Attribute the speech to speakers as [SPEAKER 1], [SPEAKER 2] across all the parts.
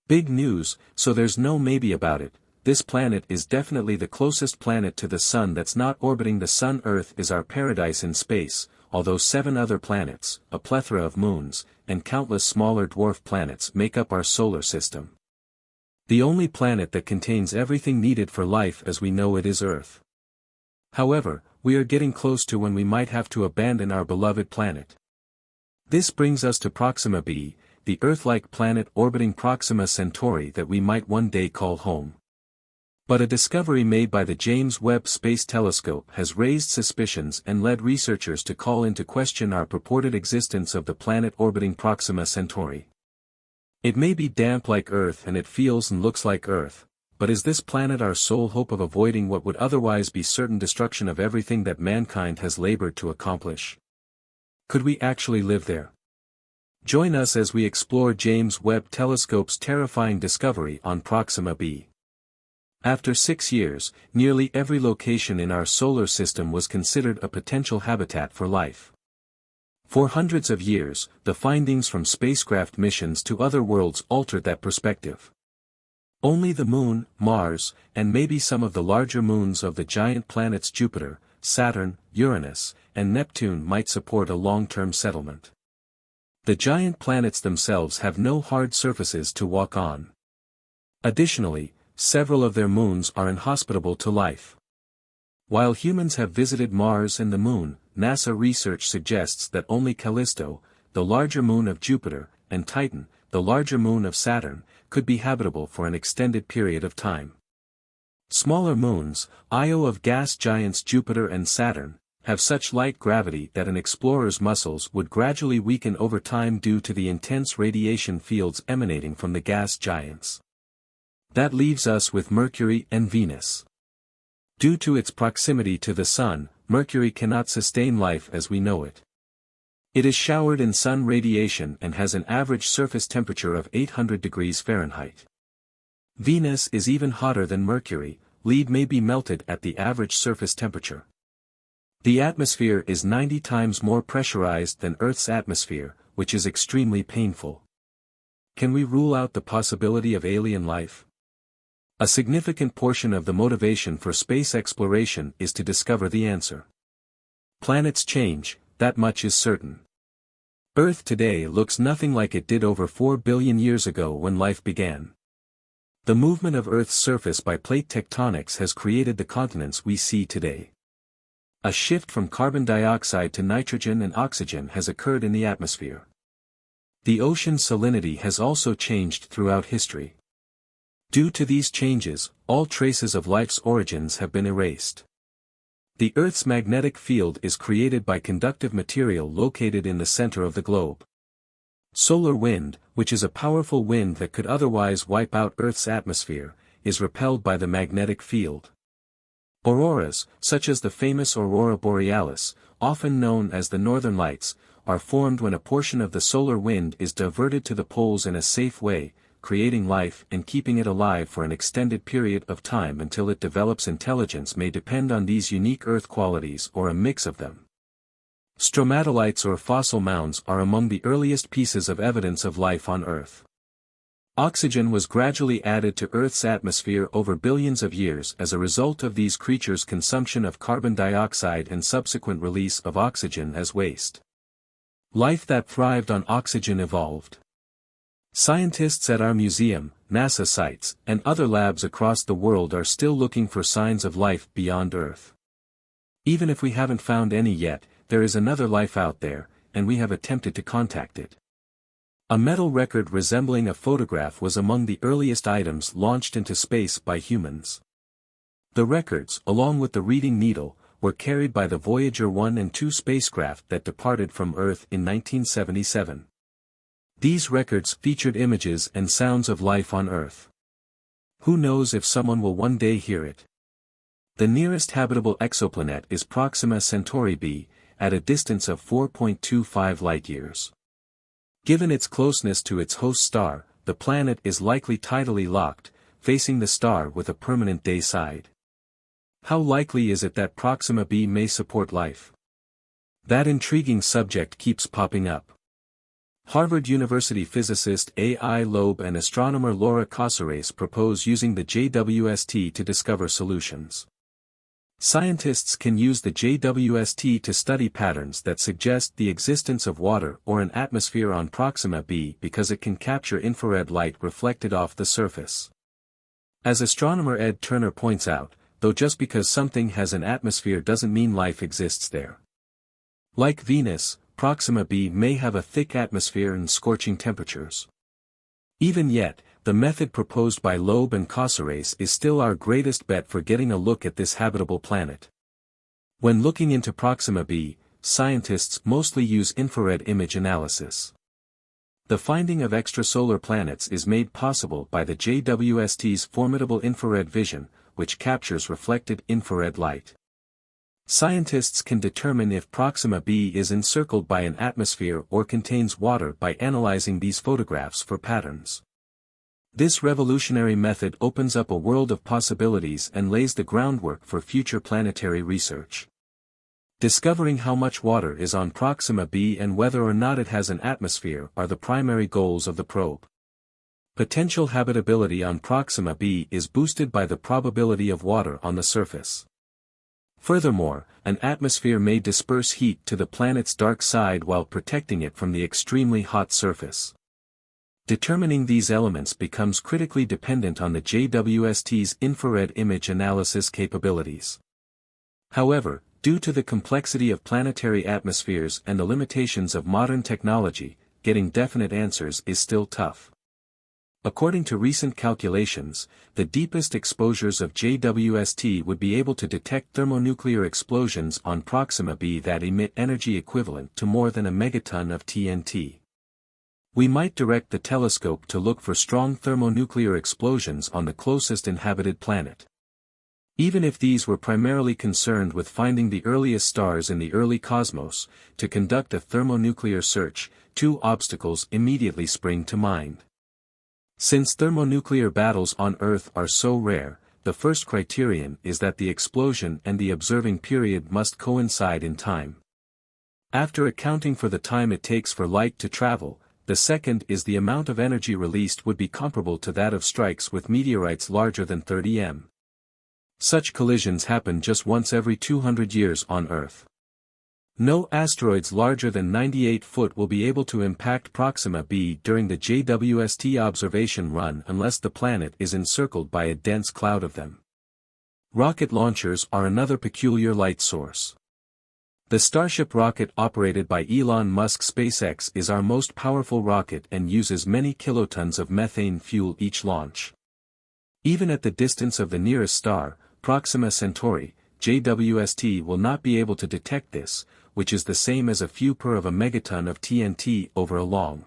[SPEAKER 1] Big news, so there's no maybe about it. This planet is definitely the closest planet to the Sun that's not orbiting the Sun. Earth is our paradise in space, although 7 other planets, a plethora of moons, and countless smaller dwarf planets make up our solar system. The only planet that contains everything needed for life as we know it is Earth. However, we are getting close to when we might have to abandon our beloved planet. This brings us to Proxima b, the Earth-like planet orbiting Proxima Centauri that we might one day call home. But a discovery made by the James Webb Space Telescope has raised suspicions and led researchers to call into question our purported existence of the planet orbiting Proxima Centauri. It may be damp like Earth and it feels and looks like Earth, but is this planet our sole hope of avoiding what would otherwise be certain destruction of everything that mankind has labored to accomplish? Could we actually live there? Join us as we explore James Webb Telescope's terrifying discovery on Proxima b. After 6 years, nearly every location in our solar system was considered a potential habitat for life. For hundreds of years, the findings from spacecraft missions to other worlds altered that perspective. Only the Moon, Mars, and maybe some of the larger moons of the giant planets Jupiter, Saturn, Uranus, and Neptune might support a long-term settlement. The giant planets themselves have no hard surfaces to walk on. Additionally, several of their moons are inhospitable to life. While humans have visited Mars and the Moon, NASA research suggests that only Callisto, the larger moon of Jupiter, and Titan, the larger moon of Saturn, could be habitable for an extended period of time. Smaller moons, Io of gas giants Jupiter and Saturn, have such light gravity that an explorer's muscles would gradually weaken over time due to the intense radiation fields emanating from the gas giants. That leaves us with Mercury and Venus. Due to its proximity to the Sun, Mercury cannot sustain life as we know it. It is showered in sun radiation and has an average surface temperature of 800 degrees Fahrenheit. Venus is even hotter than Mercury. Lead may be melted at the average surface temperature. The atmosphere is 90 times more pressurized than Earth's atmosphere, which is extremely painful. Can we rule out the possibility of alien life? A significant portion of the motivation for space exploration is to discover the answer. Planets change, that much is certain. Earth today looks nothing like it did over 4 billion years ago when life began. The movement of Earth's surface by plate tectonics has created the continents we see today. A shift from carbon dioxide to nitrogen and oxygen has occurred in the atmosphere. The ocean salinity has also changed throughout history. Due to these changes, all traces of life's origins have been erased. The Earth's magnetic field is created by conductive material located in the center of the globe. Solar wind, which is a powerful wind that could otherwise wipe out Earth's atmosphere, is repelled by the magnetic field. Auroras, such as the famous aurora borealis, often known as the northern lights, are formed when a portion of the solar wind is diverted to the poles in a safe way, creating life and keeping it alive for an extended period of time until it develops intelligence may depend on these unique Earth qualities or a mix of them. Stromatolites or fossil mounds are among the earliest pieces of evidence of life on Earth. Oxygen was gradually added to Earth's atmosphere over billions of years as a result of these creatures' consumption of carbon dioxide and subsequent release of oxygen as waste. Life that thrived on oxygen evolved. Scientists at our museum, NASA sites, and other labs across the world are still looking for signs of life beyond Earth. Even if we haven't found any yet, there is another life out there, and we have attempted to contact it. A metal record resembling a photograph was among the earliest items launched into space by humans. The records, along with the reading needle, were carried by the Voyager 1 and 2 spacecraft that departed from Earth in 1977. These records featured images and sounds of life on Earth. Who knows if someone will one day hear it? The nearest habitable exoplanet is Proxima Centauri b, at a distance of 4.25 light-years. Given its closeness to its host star, the planet is likely tidally locked, facing the star with a permanent day side. How likely is it that Proxima b may support life? That intriguing subject keeps popping up. Harvard University physicist A.I. Loeb and astronomer Laura Casares propose using the JWST to discover solutions. Scientists can use the JWST to study patterns that suggest the existence of water or an atmosphere on Proxima b because it can capture infrared light reflected off the surface. As astronomer Ed Turner points out, though just because something has an atmosphere doesn't mean life exists there. Like Venus, Proxima b may have a thick atmosphere and scorching temperatures. Even yet, the method proposed by Loeb and Casares is still our greatest bet for getting a look at this habitable planet. When looking into Proxima b, scientists mostly use infrared image analysis. The finding of extrasolar planets is made possible by the JWST's formidable infrared vision, which captures reflected infrared light. Scientists can determine if Proxima b is encircled by an atmosphere or contains water by analyzing these photographs for patterns. This revolutionary method opens up a world of possibilities and lays the groundwork for future planetary research. Discovering how much water is on Proxima b and whether or not it has an atmosphere are the primary goals of the probe. Potential habitability on Proxima b is boosted by the probability of water on the surface. Furthermore, an atmosphere may disperse heat to the planet's dark side while protecting it from the extremely hot surface. Determining these elements becomes critically dependent on the JWST's infrared image analysis capabilities. However, due to the complexity of planetary atmospheres and the limitations of modern technology, getting definite answers is still tough. According to recent calculations, the deepest exposures of JWST would be able to detect thermonuclear explosions on Proxima b that emit energy equivalent to more than a megaton of TNT. We might direct the telescope to look for strong thermonuclear explosions on the closest inhabited planet. Even if these were primarily concerned with finding the earliest stars in the early cosmos, to conduct a thermonuclear search, two obstacles immediately spring to mind. Since thermonuclear battles on Earth are so rare, the first criterion is that the explosion and the observing period must coincide in time. After accounting for the time it takes for light to travel, the second is the amount of energy released would be comparable to that of strikes with meteorites larger than 30 m. Such collisions happen just once every 200 years on Earth. No asteroids larger than 98 foot will be able to impact Proxima b during the JWST observation run unless the planet is encircled by a dense cloud of them. Rocket launchers are another peculiar light source. The Starship rocket operated by Elon Musk's SpaceX is our most powerful rocket and uses many kilotons of methane fuel each launch. Even at the distance of the nearest star, Proxima Centauri, JWST will not be able to detect this, which is the same as a few per of a megaton of TNT over a long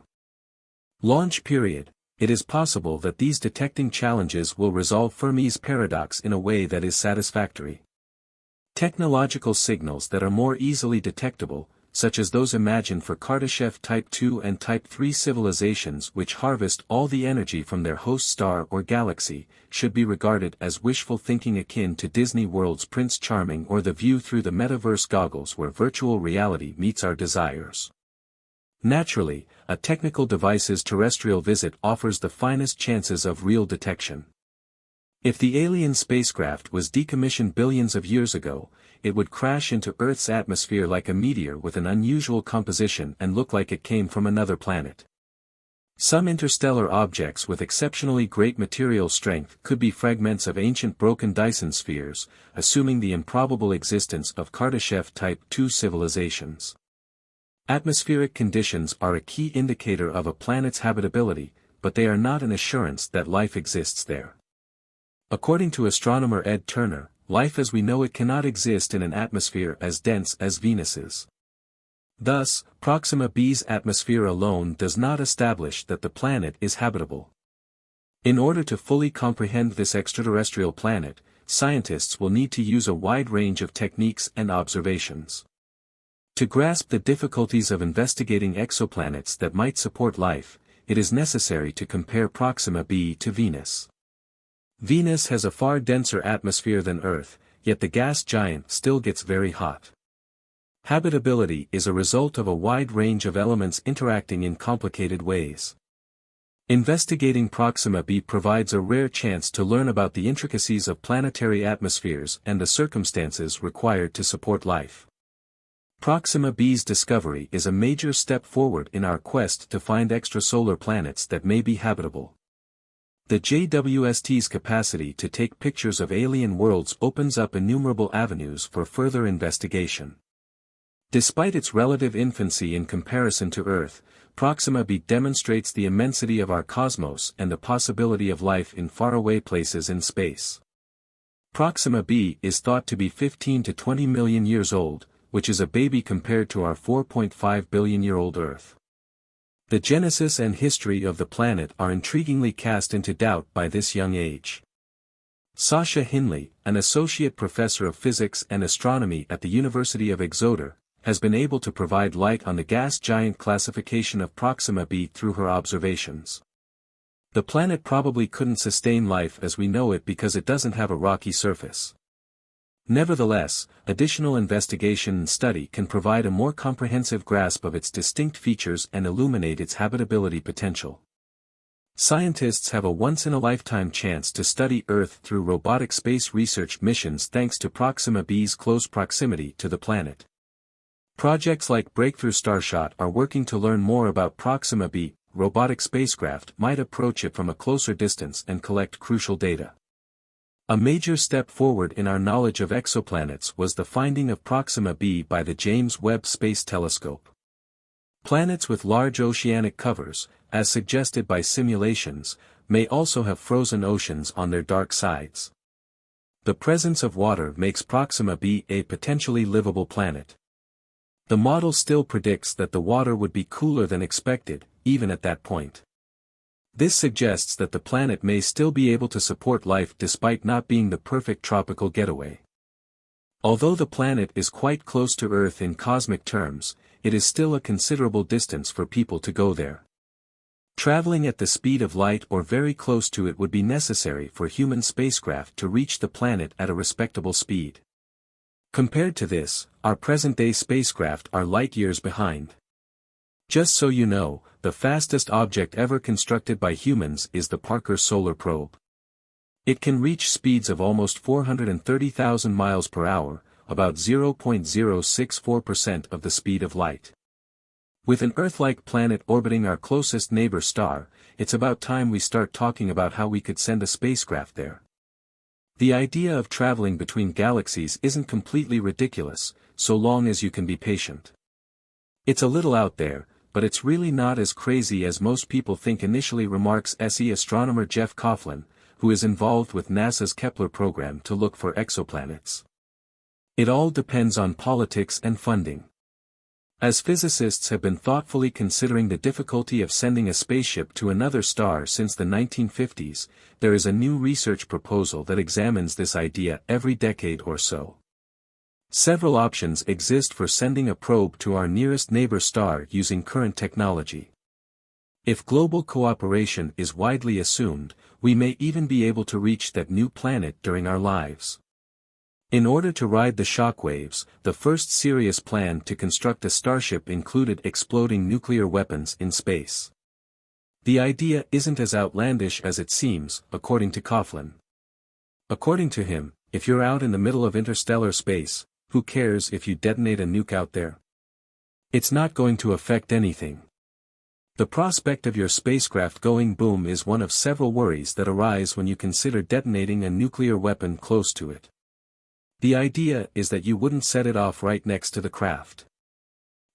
[SPEAKER 1] launch period. It is possible that these detecting challenges will resolve Fermi's paradox in a way that is satisfactory. Technological signals that are more easily detectable, such as those imagined for Kardashev Type II and Type III civilizations which harvest all the energy from their host star or galaxy, should be regarded as wishful thinking akin to Disney World's Prince Charming or the view through the metaverse goggles where virtual reality meets our desires. Naturally, a technical device's terrestrial visit offers the finest chances of real detection. If the alien spacecraft was decommissioned billions of years ago, it would crash into Earth's atmosphere like a meteor with an unusual composition and look like it came from another planet. Some interstellar objects with exceptionally great material strength could be fragments of ancient broken Dyson spheres, assuming the improbable existence of Kardashev Type II civilizations. Atmospheric conditions are a key indicator of a planet's habitability, but they are not an assurance that life exists there. According to astronomer Ed Turner, life as we know it cannot exist in an atmosphere as dense as Venus's. Thus, Proxima b's atmosphere alone does not establish that the planet is habitable. In order to fully comprehend this extraterrestrial planet, scientists will need to use a wide range of techniques and observations. To grasp the difficulties of investigating exoplanets that might support life, it is necessary to compare Proxima b to Venus. Venus has a far denser atmosphere than Earth, yet the gas giant still gets very hot. Habitability is a result of a wide range of elements interacting in complicated ways. Investigating Proxima b provides a rare chance to learn about the intricacies of planetary atmospheres and the circumstances required to support life. Proxima b's discovery is a major step forward in our quest to find extrasolar planets that may be habitable. The JWST's capacity to take pictures of alien worlds opens up innumerable avenues for further investigation. Despite its relative infancy in comparison to Earth, Proxima b demonstrates the immensity of our cosmos and the possibility of life in faraway places in space. Proxima b is thought to be 15 to 20 million years old, which is a baby compared to our 4.5 billion-year-old Earth. The genesis and history of the planet are intriguingly cast into doubt by this young age. Sasha Hindley, an associate professor of physics and astronomy at the University of Exeter, has been able to provide light on the gas giant classification of Proxima b through her observations. The planet probably couldn't sustain life as we know it because it doesn't have a rocky surface. Nevertheless, additional investigation and study can provide a more comprehensive grasp of its distinct features and illuminate its habitability potential. Scientists have a once-in-a-lifetime chance to study Earth through robotic space research missions thanks to Proxima b's close proximity to the planet. Projects like Breakthrough Starshot are working to learn more about Proxima b. Robotic spacecraft might approach it from a closer distance and collect crucial data. A major step forward in our knowledge of exoplanets was the finding of Proxima b by the James Webb Space Telescope. Planets with large oceanic covers, as suggested by simulations, may also have frozen oceans on their dark sides. The presence of water makes Proxima b a potentially livable planet. The model still predicts that the water would be cooler than expected, even at that point. This suggests that the planet may still be able to support life despite not being the perfect tropical getaway. Although the planet is quite close to Earth in cosmic terms, it is still a considerable distance for people to go there. Traveling at the speed of light or very close to it would be necessary for human spacecraft to reach the planet at a respectable speed. Compared to this, our present-day spacecraft are light years behind. Just so you know, the fastest object ever constructed by humans is the Parker Solar Probe. It can reach speeds of almost 430,000 miles per hour, about 0.064% of the speed of light. With an Earth-like planet orbiting our closest neighbor star, it's about time we start talking about how we could send a spacecraft there. The idea of traveling between galaxies isn't completely ridiculous, so long as you can be patient. It's a little out there, but it's really not as crazy as most people think initially, remarks SE astronomer Jeff Coughlin, who is involved with NASA's Kepler program to look for exoplanets. It all depends on politics and funding. As physicists have been thoughtfully considering the difficulty of sending a spaceship to another star since the 1950s, there is a new research proposal that examines this idea every decade or so. Several options exist for sending a probe to our nearest neighbor star using current technology. If global cooperation is widely assumed, we may even be able to reach that new planet during our lives. In order to ride the shockwaves, the first serious plan to construct a starship included exploding nuclear weapons in space. The idea isn't as outlandish as it seems, according to Coughlin. According to him, if you're out in the middle of interstellar space, who cares if you detonate a nuke out there? It's not going to affect anything. The prospect of your spacecraft going boom is one of several worries that arise when you consider detonating a nuclear weapon close to it. The idea is that you wouldn't set it off right next to the craft.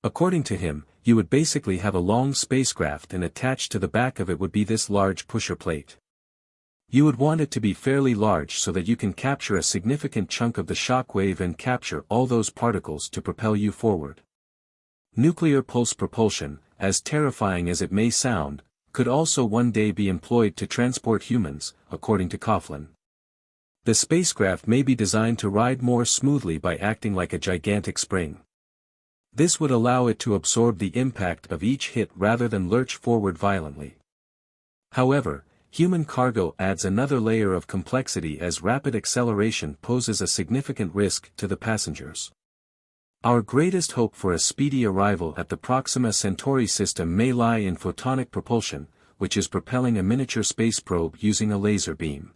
[SPEAKER 1] According to him, you would basically have a long spacecraft and attached to the back of it would be this large pusher plate. You would want it to be fairly large so that you can capture a significant chunk of the shock wave and capture all those particles to propel you forward. Nuclear pulse propulsion, as terrifying as it may sound, could also one day be employed to transport humans, according to Coughlin. The spacecraft may be designed to ride more smoothly by acting like a gigantic spring. This would allow it to absorb the impact of each hit rather than lurch forward violently. However, human cargo adds another layer of complexity as rapid acceleration poses a significant risk to the passengers. Our greatest hope for a speedy arrival at the Proxima Centauri system may lie in photonic propulsion, which is propelling a miniature space probe using a laser beam.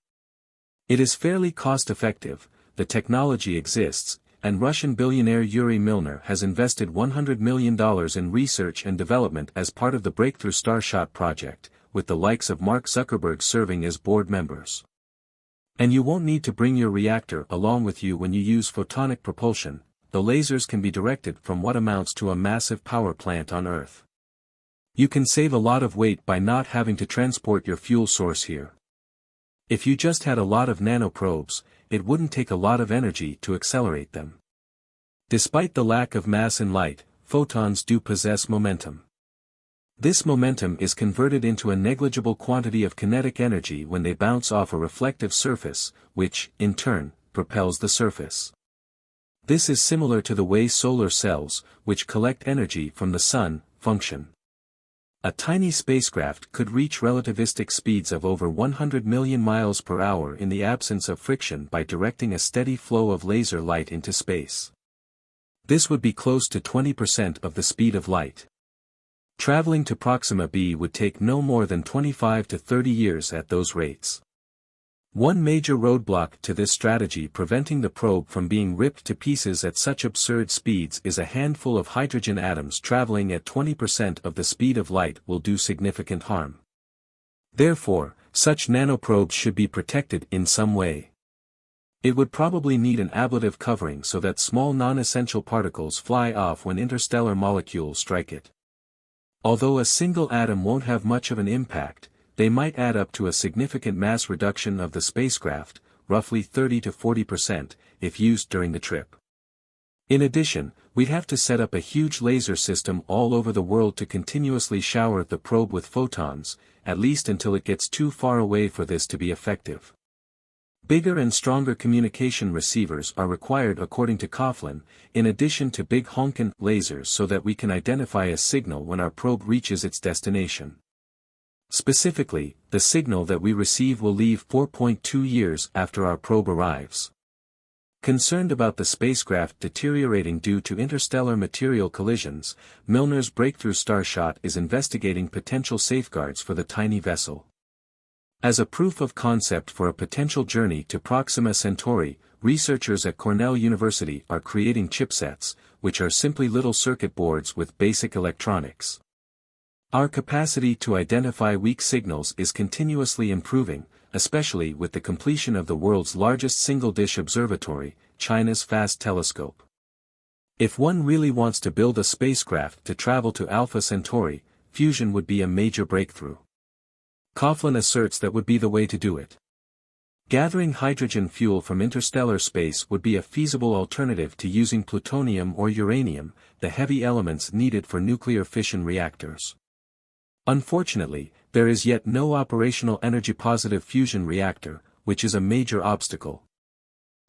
[SPEAKER 1] It is fairly cost-effective, the technology exists, and Russian billionaire Yuri Milner has invested $100 million in research and development as part of the Breakthrough Starshot project, with the likes of Mark Zuckerberg serving as board members. And you won't need to bring your reactor along with you when you use photonic propulsion. The lasers can be directed from what amounts to a massive power plant on Earth. You can save a lot of weight by not having to transport your fuel source here. If you just had a lot of nanoprobes, it wouldn't take a lot of energy to accelerate them. Despite the lack of mass in light, photons do possess momentum. This momentum is converted into a negligible quantity of kinetic energy when they bounce off a reflective surface, which, in turn, propels the surface. This is similar to the way solar cells, which collect energy from the sun, function. A tiny spacecraft could reach relativistic speeds of over 100 million miles per hour in the absence of friction by directing a steady flow of laser light into space. This would be close to 20% of the speed of light. Traveling to Proxima b would take no more than 25 to 30 years at those rates. One major roadblock to this strategy preventing the probe from being ripped to pieces at such absurd speeds is a handful of hydrogen atoms traveling at 20% of the speed of light will do significant harm. Therefore, such nanoprobes should be protected in some way. It would probably need an ablative covering so that small non-essential particles fly off when interstellar molecules strike it. Although a single atom won't have much of an impact, they might add up to a significant mass reduction of the spacecraft, roughly 30 to 40%, if used during the trip. In addition, we'd have to set up a huge laser system all over the world to continuously shower the probe with photons, at least until it gets too far away for this to be effective. Bigger and stronger communication receivers are required according to Coughlin, in addition to big honkin' lasers so that we can identify a signal when our probe reaches its destination. Specifically, the signal that we receive will leave 4.2 years after our probe arrives. Concerned about the spacecraft deteriorating due to interstellar material collisions, Milner's Breakthrough Starshot is investigating potential safeguards for the tiny vessel. As a proof of concept for a potential journey to Proxima Centauri, researchers at Cornell University are creating chipsets, which are simply little circuit boards with basic electronics. Our capacity to identify weak signals is continuously improving, especially with the completion of the world's largest single-dish observatory, China's Fast Telescope. If one really wants to build a spacecraft to travel to Alpha Centauri, fusion would be a major breakthrough. Coughlin asserts that would be the way to do it. Gathering hydrogen fuel from interstellar space would be a feasible alternative to using plutonium or uranium, the heavy elements needed for nuclear fission reactors. Unfortunately, there is yet no operational energy-positive fusion reactor, which is a major obstacle.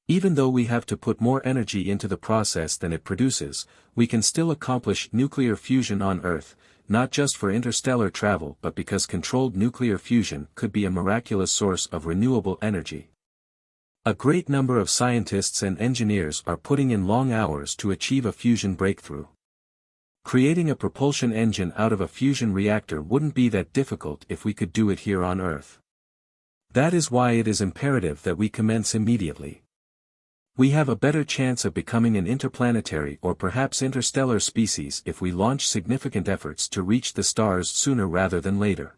[SPEAKER 1] Even though we have to put more energy into the process than it produces, we can still accomplish nuclear fusion on Earth, not just for interstellar travel but because controlled nuclear fusion could be a miraculous source of renewable energy. A great number of scientists and engineers are putting in long hours to achieve a fusion breakthrough. Creating a propulsion engine out of a fusion reactor wouldn't be that difficult if we could do it here on Earth. That is why it is imperative that we commence immediately. We have a better chance of becoming an interplanetary or perhaps interstellar species if we launch significant efforts to reach the stars sooner rather than later.